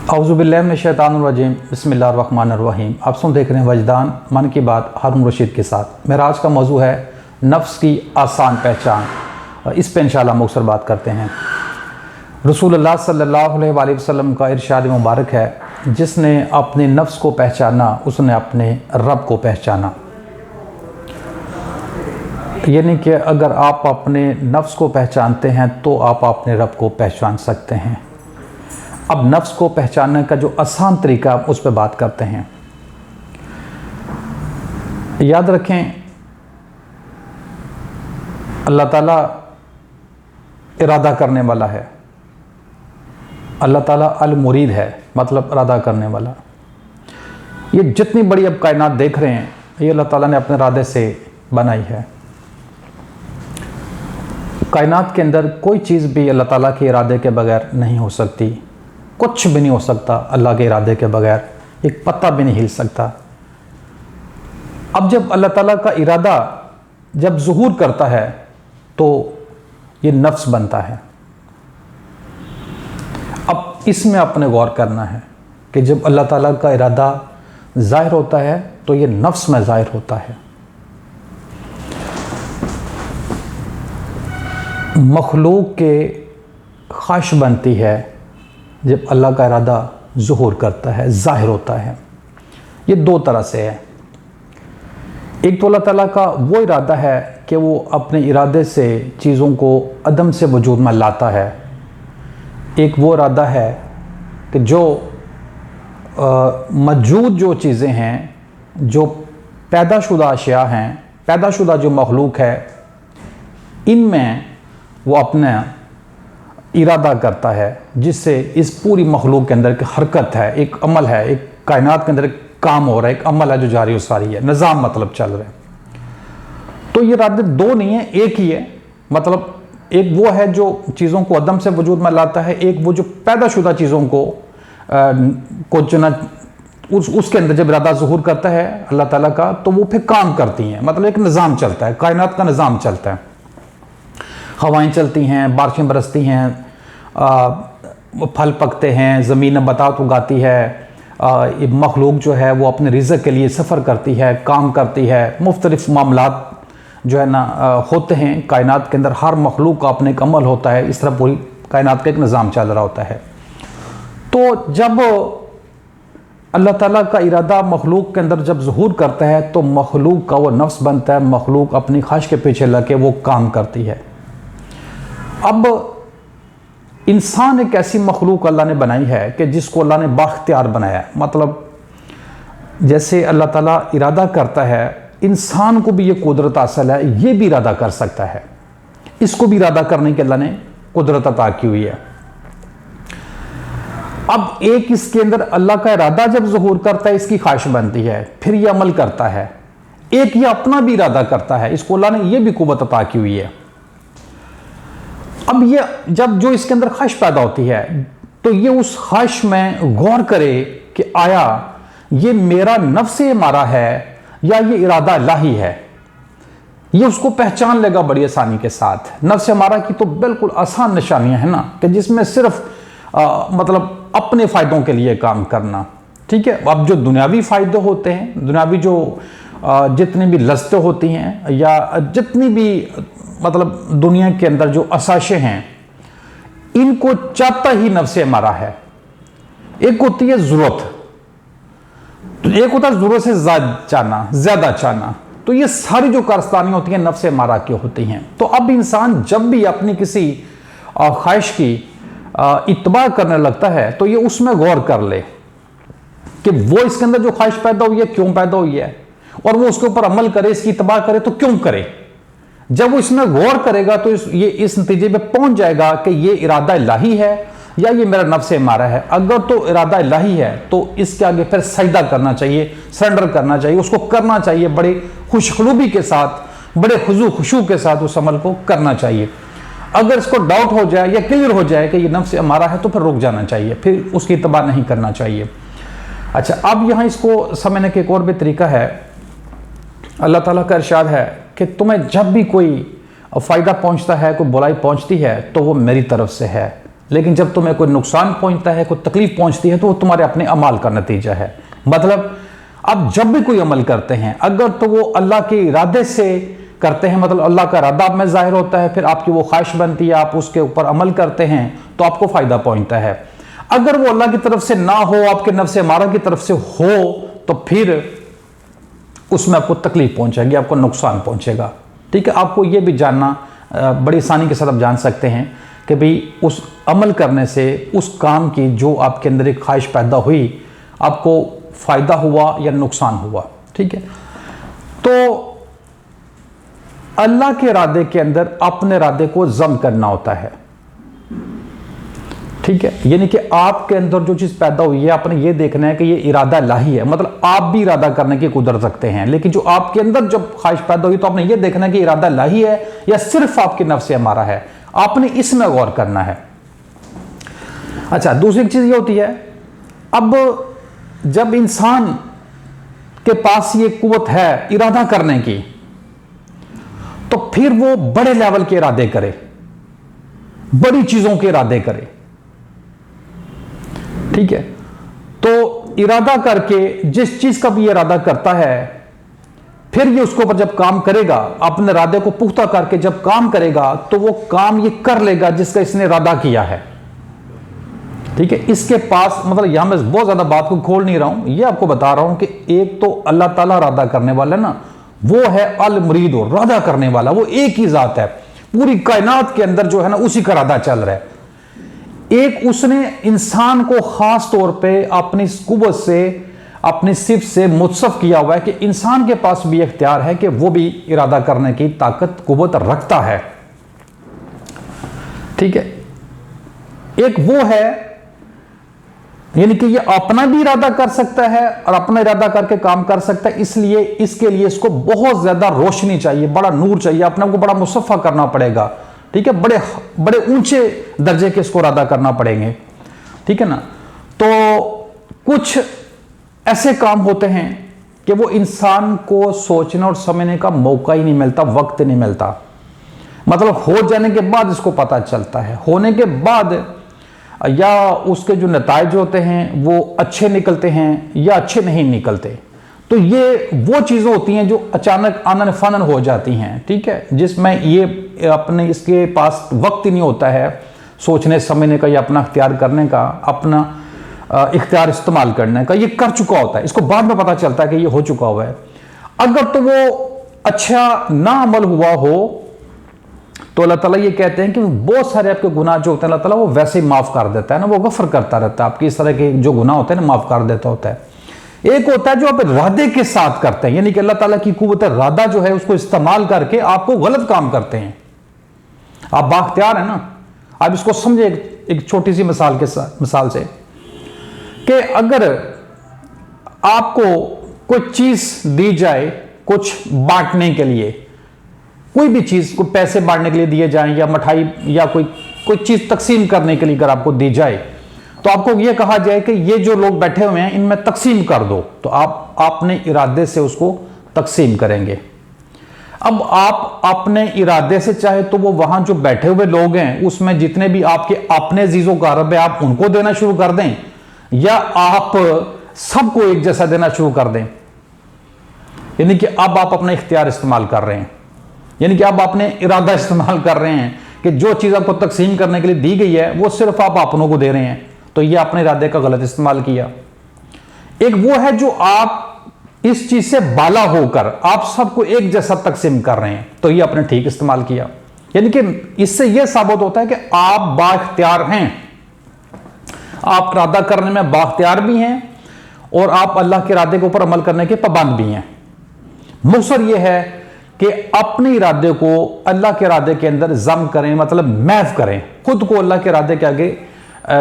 औज़ुबिल्लाहि मिनश्शैतानिर्रजीम बिस्मिल्लाहिर्रहमानिर्रहीम। आप सुन देख रहे हैं वजदान मन की बात हारून रशीद के साथ। मेरा आज का मौजू है नफ्स की आसान पहचान। इस पे इंशाअल्लाह मुख्तसर बात करते हैं। रसूलुल्लाह सल्लल्लाहु अलैहि वसल्लम का इरशाद मुबारक है, जिसने अपने नफ्स को पहचाना उसने अपने रब को पहचाना। यानी कि अगर आप अपने नफ्स को पहचानते हैं तो आप अपने रब को पहचान सकते हैं। अब नफ्स को पहचानने का जो आसान तरीका उस पर बात करते हैं। याद रखें, अल्लाह ताला इरादा करने वाला है। अल्लाह ताला अल मुरीद है, मतलब इरादा करने वाला। ये जितनी बड़ी अब कायनात देख रहे हैं, ये अल्लाह ताला ने अपने इरादे से बनाई है। कायनात के अंदर कोई चीज़ भी अल्लाह ताला के इरादे के बगैर नहीं हो सकती। कुछ भी नहीं हो सकता अल्लाह के इरादे के बगैर। एक पत्ता भी नहीं हिल सकता। अब जब अल्लाह ताला का इरादा जब ज़ुहूर करता है तो ये नफ्स बनता है। अब इसमें अपने गौर करना है कि जब अल्लाह ताला का इरादा ज़ाहिर होता है तो ये नफ्स में ज़ाहिर होता है। मखलूक के ख्वाहिश बनती है जब अल्लाह का इरादा ज़ुहूर करता है, ज़ाहिर होता है। ये दो तरह से है। एक तो अल्लाह ताला का वो इरादा है कि वो अपने इरादे से चीज़ों को अदम से वजूद में लाता है। एक वो इरादा है कि जो मौजूद जो चीज़ें हैं, जो पैदाशुदा अशिया हैं, पैदाशुदा जो मखलूक है, इनमें वो अपना इरादा करता है, जिससे इस पूरी मखलूक के अंदर की हरकत है, एक अमल है, एक कायनात के अंदर एक काम हो रहा है, एक अमल है जो जारी व सारी है, निज़ाम मतलब चल रहा है। तो ये इरादे दो नहीं है, एक ही है। मतलब एक वो है जो चीज़ों को अदम से वजूद में लाता है, एक वो जो पैदाशुदा चीज़ों को जो ना उसके अंदर जब इरादा ज़ुहूर करता है अल्लाह ताला का, तो वो फिर काम करती हैं। मतलब एक निज़ाम चलता है, कायनात का निज़ाम चलता है। हवाएं चलती हैं, बारिशें बरसती हैं, फल पकते हैं, ज़मीन नबातात उगाती है, मखलूक जो है वो अपने रिज़्क़ के लिए सफ़र करती है, काम करती है। मुख्तलिफ़ मामलात जो है ना होते हैं कायनात के अंदर। हर मखलूक का अपने एक अमल होता है। इस तरह पूरी कायनात का एक निज़ाम चल रहा होता है। तो जब अल्लाह ताला का इरादा मखलूक के अंदर जब ज़ुहूर करता है तो मखलूक का वो नफ्स बनता है। मखलूक अपनी ख्वाहिश के पीछे लग के वो काम करती है। अब इंसान एक ऐसी मखलूक अल्लाह ने बनाई है कि जिसको अल्लाह ने बाख्तियार बनाया है। मतलब जैसे अल्लाह ताला इरादा करता है, इंसान को भी ये कुदरत हासिल है, ये भी इरादा कर सकता है। इसको भी इरादा करने की अल्लाह ने कुदरत अता की हुई है। अब एक इसके अंदर अल्लाह का इरादा जब ज़ुहूर करता है, इसकी ख्वाहिश बनती है, फिर ये अमल करता है। एक ये अपना भी इरादा करता है, इसको अल्लाह ने ये भी कुव्वत अता की हुई है। अब ये जब जो इसके अंदर ख्वाहिश पैदा होती है तो ये उस ख्वाहिश में गौर करे कि आया ये मेरा नफ्स मारा है या ये इरादा इलाही है। ये उसको पहचान लेगा बड़ी आसानी के साथ। नफ्स मारा की तो बिल्कुल आसान निशानियां हैं ना, कि जिसमें सिर्फ मतलब अपने फ़ायदों के लिए काम करना। ठीक है। अब जो दुनियावी फ़ायदे होते हैं, दुनियावी जो जितनी भी लज़्ज़तें होती हैं या जितनी भी मतलब दुनिया के अंदर जो असाशे हैं, इनको चाहता ही नफ्स हमारा है। एक होती है ज़रूरत, तो एक होता है ज़रूरत से ज़्यादा चाहना। तो ये सारी जो कारस्तानी होती हैं नफ्स हमारा की होती हैं। तो अब इंसान जब भी अपनी किसी ख्वाहिश की इत्तबा करने लगता है तो ये उसमें गौर कर ले कि वो इसके अंदर जो ख्वाहिश पैदा हुई है क्यों पैदा हुई है, और वो उसके ऊपर अमल करे, इसकी इत्तबा करे तो क्यों करे। जब वो इसमें गौर करेगा तो ये इस नतीजे पे पहुंच जाएगा कि ये इरादा इलाही है या ये मेरा नफ्स मारा है। अगर तो इरादा इलाही है तो इसके आगे फिर सजदा करना चाहिए, सरेंडर करना चाहिए, उसको करना चाहिए बड़े खुशखलूबी के साथ, बड़े खुजू खुशू के साथ उस अमल को करना चाहिए। अगर इसको डाउट हो जाए या क्लियर हो जाए कि ये नफ्स मारा है तो फिर रुक जाना चाहिए, फिर उसकी इत्तबा नहीं करना चाहिए। अच्छा, अब यहाँ इसको समझने का एक और भी तरीका है। अल्लाह ताला का इरशाद है कि तुम्हें जब भी कोई फ़ायदा पहुंचता है, कोई बुराई पहुंचती है तो वो मेरी तरफ से है। लेकिन जब तुम्हें कोई नुकसान पहुंचता है, कोई तकलीफ पहुंचती है, तो वो तुम्हारे अपने अमाल का नतीजा है। मतलब अब जब भी कोई अमल करते हैं, अगर तो वो अल्लाह के इरादे से करते हैं, मतलब अल्लाह का इरादा आप में जाहिर होता है, फिर आपकी वो ख्वाहिश बनती है, आप उसके ऊपर अमल करते हैं, तो आपको फायदा पहुंचता है। अगर वो अल्लाह की तरफ से ना हो, आपके नफ्स अमारा की तरफ से हो, तो फिर उसमें आपको तकलीफ पहुंचेगी, आपको नुकसान पहुंचेगा। ठीक है, आपको ये भी जानना बड़ी आसानी के साथ आप जान सकते हैं कि भाई उस अमल करने से, उस काम की जो आपके अंदर एक ख्वाहिश पैदा हुई, आपको फायदा हुआ या नुकसान हुआ। ठीक है, तो अल्लाह के इरादे के अंदर अपने इरादे को जम करना होता है। ठीक है, यानी कि आपके अंदर जो चीज पैदा हुई है, आपने ये देखना है कि ये इरादा इलाही है। मतलब आप भी इरादा करने की कुदरत रखते हैं, लेकिन जो आपके अंदर जब ख्वाहिश पैदा हुई, तो आपने ये देखना है कि इरादा इलाही है या सिर्फ आपके नफ्स से हमारा है। आपने इसमें गौर करना है। अच्छा, दूसरी चीज ये होती है, अब जब इंसान के पास ये कुव्वत है इरादा करने की, तो फिर वो बड़े लेवल के इरादे करे, बड़ी चीजों के इरादे करे। ठीक है, तो इरादा करके जिस चीज का भी इरादा करता है, फिर ये उसके ऊपर जब काम करेगा, अपने इरादे को पुख्ता करके जब काम करेगा, तो वो काम ये कर लेगा जिसका इसने इरादा किया है। ठीक है, इसके पास, मतलब यहां मैं बहुत ज्यादा बात को खोल नहीं रहा हूं, ये आपको बता रहा हूं कि एक तो अल्लाह ताला इरादा करने वाला ना, वो है अल मुरीद, और इरादा करने वाला वो एक ही जात है। पूरी कायनात के अंदर जो है ना, उसी का इरादा चल रहा है। एक उसने इंसान को खास तौर पे अपनी कुव्वत से, अपनी सिफ से मुत्सफ किया हुआ है कि इंसान के पास भी इख्तियार है कि वो भी इरादा करने की ताकत, कुव्वत रखता है। ठीक है, एक वो है, यानी कि ये अपना भी इरादा कर सकता है और अपना इरादा करके काम कर सकता है। इसलिए इसके लिए इसको बहुत ज्यादा रोशनी चाहिए, बड़ा नूर चाहिए, अपने को बड़ा मुसफ़ा करना पड़ेगा। ठीक है, बड़े बड़े ऊंचे दर्जे के इसको इरादा करना पड़ेंगे। ठीक है ना, तो कुछ ऐसे काम होते हैं कि वो इंसान को सोचने और समझने का मौका ही नहीं मिलता, वक्त नहीं मिलता। मतलब हो जाने के बाद इसको पता चलता है, होने के बाद या उसके जो नताइज होते हैं वो अच्छे निकलते हैं या अच्छे नहीं निकलते। तो ये वो चीज़ें होती हैं जो अचानक आनन फानन हो जाती हैं। ठीक है, जिसमें ये अपने इसके पास वक्त ही नहीं होता है सोचने समझने का या अपना इख्तियार करने का, अपना इख्तियार इस्तेमाल करने का। ये कर चुका होता है, इसको बाद में पता चलता है कि ये हो चुका हुआ है। अगर तो वो अच्छा ना अमल हुआ हो, तो अल्लाह ताला ये कहते हैं कि बहुत सारे आपके गुनाह जो होते हैं अल्लाह ताला वो वैसे ही माफ़ कर देता है ना, वो गफर करता रहता है। आपकी इस तरह के जो गुनाह होते हैं ना, माफ़ कर देता होता है। एक होता है जो आप इरादे के साथ करते हैं, यानी कि अल्लाह ताला की कुव्वत इरादा जो है उसको इस्तेमाल करके आपको गलत काम करते हैं। आप बाख्तियार हैं ना। आप इसको समझे एक छोटी सी मिसाल से कि अगर आपको कोई चीज़ दी जाए कुछ बांटने के लिए, कोई भी चीज़, कोई पैसे बांटने के लिए दिए जाएं या मिठाई या कोई चीज़ तकसीम करने के लिए अगर आपको दी जाए, तो आपको यह कहा जाए कि ये जो लोग बैठे हुए हैं इनमें तकसीम कर दो, तो आप अपने इरादे से उसको तकसीम करेंगे। अब आप अपने इरादे से चाहे तो वो वहां जो बैठे हुए लोग हैं उसमें जितने भी आपके अपने अजीज़ो कारब है आप उनको देना शुरू कर दें, या आप सबको एक जैसा देना शुरू कर दें। यानी कि अब आप अपना इख्तियार इस्तेमाल कर रहे हैं, यानी कि अब आपने इरादा इस्तेमाल कर रहे हैं कि जो चीज़ आपको तकसीम करने के लिए दी गई है वो सिर्फ आप अपनों को दे रहे हैं, तो ये आपने इरादे का गलत इस्तेमाल किया। एक वो है जो आप इस चीज़ से बाला होकर आप सबको एक जैसा तकसीम कर रहे हैं, तो ये आपने ठीक इस्तेमाल किया। यानी कि इससे यह साबित होता है कि आप बाख्तियार हैं, आप इरादा करने में बाख्तियार भी हैं और आप अल्लाह के इरादे के ऊपर अमल करने के पाबंद भी हैं। मुख्तसर यह है कि अपने इरादे को अल्लाह के इरादे के अंदर जम करें, मतलब महव करें, खुद को अल्लाह के इरादे के आगे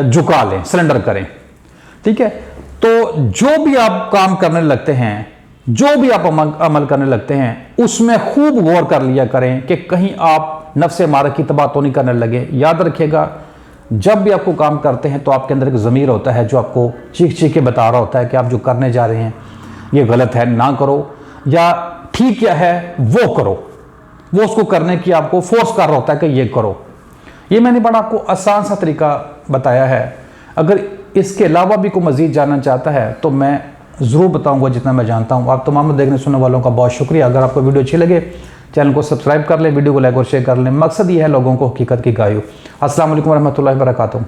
झुका लें, सरेंडर करें। ठीक है, तो जो भी आप काम करने लगते हैं, जो भी आप अमल करने लगते हैं, उसमें खूब गौर कर लिया करें कि कहीं आप नफ्स मारा की तबाह तो नहीं करने लगे। याद रखिएगा, जब भी आपको काम करते हैं तो आपके अंदर एक ज़मीर होता है जो आपको चीख चीख के बता रहा होता है कि आप जो करने जा रहे हैं ये गलत है, ना करो, या ठीक क्या है वो करो। वो उसको करने की आपको फोर्स कर रहा होता है कि ये करो। ये मैंने बड़ा आपको आसान सा तरीका बताया है। अगर इसके अलावा भी कोई मज़ीद जानना चाहता है तो मैं ज़रूर बताऊंगा जितना मैं जानता हूं। आप तमाम देखने सुनने वालों का बहुत शुक्रिया। अगर आपको वीडियो अच्छी लगे चैनल को सब्सक्राइब कर लें, वीडियो को लाइक और शेयर कर लें। मकसद ये है लोगों को हकीकत की गायू। अस्सलाम वालेकुम रहमतुल्लाहि व बरकातुहू।